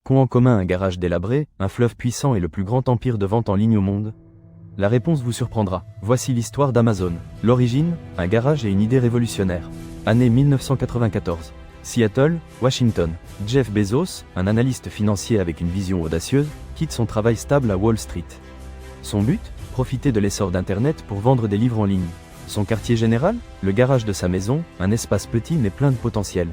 Qu'ont en commun un garage délabré, un fleuve puissant et le plus grand empire de vente en ligne au monde? La réponse vous surprendra. Voici l'histoire d'Amazon. L'origine, un garage et une idée révolutionnaire. Année 1994. Seattle, Washington. Jeff Bezos, un analyste financier avec une vision audacieuse, quitte son travail stable à Wall Street. Son but? Profiter de l'essor d'Internet pour vendre des livres en ligne. Son quartier général? Le garage de sa maison, un espace petit mais plein de potentiel.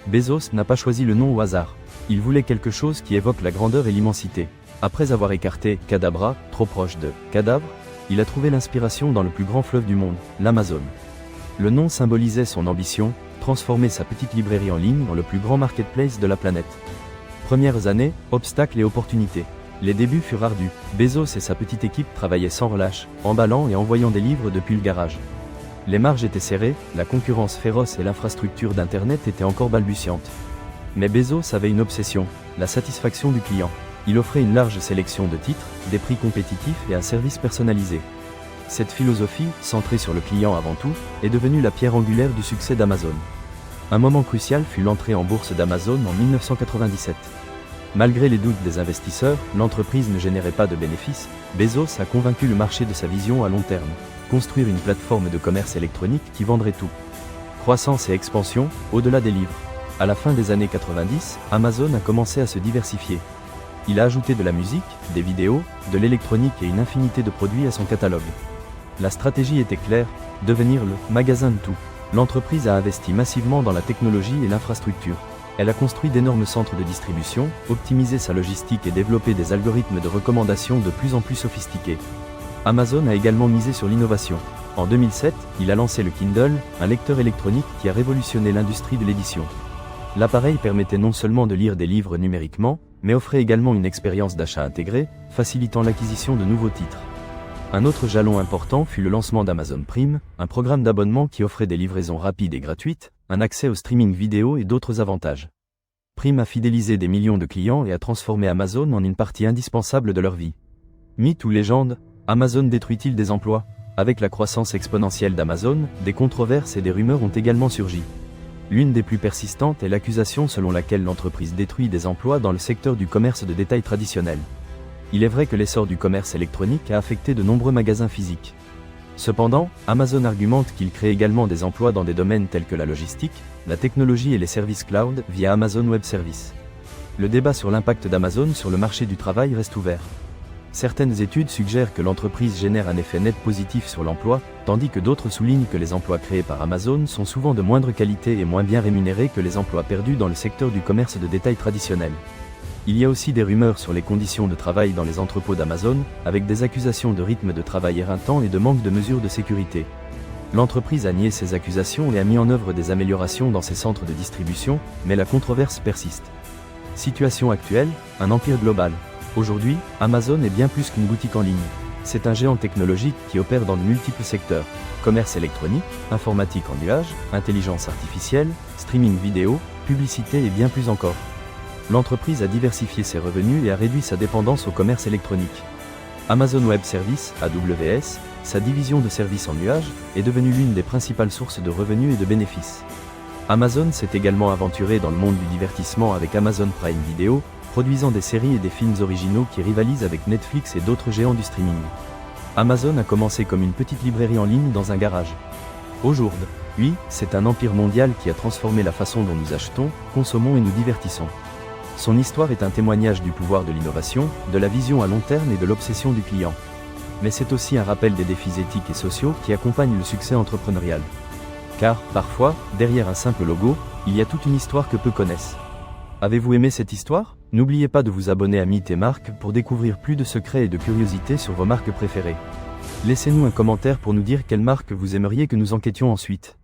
Bezos n'a pas choisi le nom au hasard. Il voulait quelque chose qui évoque la grandeur et l'immensité. Après avoir écarté Cadabra, trop proche de cadavre, il a trouvé l'inspiration dans le plus grand fleuve du monde, l'Amazon. Le nom symbolisait son ambition, transformer sa petite librairie en ligne en le plus grand marketplace de la planète. Premières années, obstacles et opportunités. Les débuts furent ardus. Bezos et sa petite équipe travaillaient sans relâche, emballant et envoyant des livres depuis le garage. Les marges étaient serrées, la concurrence féroce et l'infrastructure d'Internet étaient encore balbutiantes. Mais Bezos avait une obsession, la satisfaction du client. Il offrait une large sélection de titres, des prix compétitifs et un service personnalisé. Cette philosophie, centrée sur le client avant tout, est devenue la pierre angulaire du succès d'Amazon. Un moment crucial fut l'entrée en bourse d'Amazon en 1997. Malgré les doutes des investisseurs, l'entreprise ne générait pas de bénéfices. Bezos a convaincu le marché de sa vision à long terme. Construire une plateforme de commerce électronique qui vendrait tout. Croissance et expansion, au-delà des livres. À la fin des années 90, Amazon a commencé à se diversifier. Il a ajouté de la musique, des vidéos, de l'électronique et une infinité de produits à son catalogue. La stratégie était claire, devenir le magasin de tout. L'entreprise a investi massivement dans la technologie et l'infrastructure. Elle a construit d'énormes centres de distribution, optimisé sa logistique et développé des algorithmes de recommandation de plus en plus sophistiqués. Amazon a également misé sur l'innovation. En 2007, il a lancé le Kindle, un lecteur électronique qui a révolutionné l'industrie de l'édition. L'appareil permettait non seulement de lire des livres numériquement, mais offrait également une expérience d'achat intégrée, facilitant l'acquisition de nouveaux titres. Un autre jalon important fut le lancement d'Amazon Prime, un programme d'abonnement qui offrait des livraisons rapides et gratuites, un accès au streaming vidéo et d'autres avantages. Prime a fidélisé des millions de clients et a transformé Amazon en une partie indispensable de leur vie. Mythe ou légende, Amazon détruit-il des emplois? Avec la croissance exponentielle d'Amazon, des controverses et des rumeurs ont également surgi. L'une des plus persistantes est l'accusation selon laquelle l'entreprise détruit des emplois dans le secteur du commerce de détail traditionnel. Il est vrai que l'essor du commerce électronique a affecté de nombreux magasins physiques. Cependant, Amazon argumente qu'il crée également des emplois dans des domaines tels que la logistique, la technologie et les services cloud via Amazon Web Services. Le débat sur l'impact d'Amazon sur le marché du travail reste ouvert. Certaines études suggèrent que l'entreprise génère un effet net positif sur l'emploi, tandis que d'autres soulignent que les emplois créés par Amazon sont souvent de moindre qualité et moins bien rémunérés que les emplois perdus dans le secteur du commerce de détail traditionnel. Il y a aussi des rumeurs sur les conditions de travail dans les entrepôts d'Amazon, avec des accusations de rythme de travail éreintant et de manque de mesures de sécurité. L'entreprise a nié ces accusations et a mis en œuvre des améliorations dans ses centres de distribution, mais la controverse persiste. Situation actuelle, un empire global. Aujourd'hui, Amazon est bien plus qu'une boutique en ligne. C'est un géant technologique qui opère dans de multiples secteurs. Commerce électronique, informatique en nuage, intelligence artificielle, streaming vidéo, publicité et bien plus encore. L'entreprise a diversifié ses revenus et a réduit sa dépendance au commerce électronique. Amazon Web Services, AWS, sa division de services en nuage, est devenue l'une des principales sources de revenus et de bénéfices. Amazon s'est également aventuré dans le monde du divertissement avec Amazon Prime Video, produisant des séries et des films originaux qui rivalisent avec Netflix et d'autres géants du streaming. Amazon a commencé comme une petite librairie en ligne dans un garage. Aujourd'hui, c'est un empire mondial qui a transformé la façon dont nous achetons, consommons et nous divertissons. Son histoire est un témoignage du pouvoir de l'innovation, de la vision à long terme et de l'obsession du client. Mais c'est aussi un rappel des défis éthiques et sociaux qui accompagnent le succès entrepreneurial. Car, parfois, derrière un simple logo, il y a toute une histoire que peu connaissent. Avez-vous aimé cette histoire? N'oubliez pas de vous abonner à Mythes et Marques pour découvrir plus de secrets et de curiosités sur vos marques préférées. Laissez-nous un commentaire pour nous dire quelle marque vous aimeriez que nous enquêtions ensuite.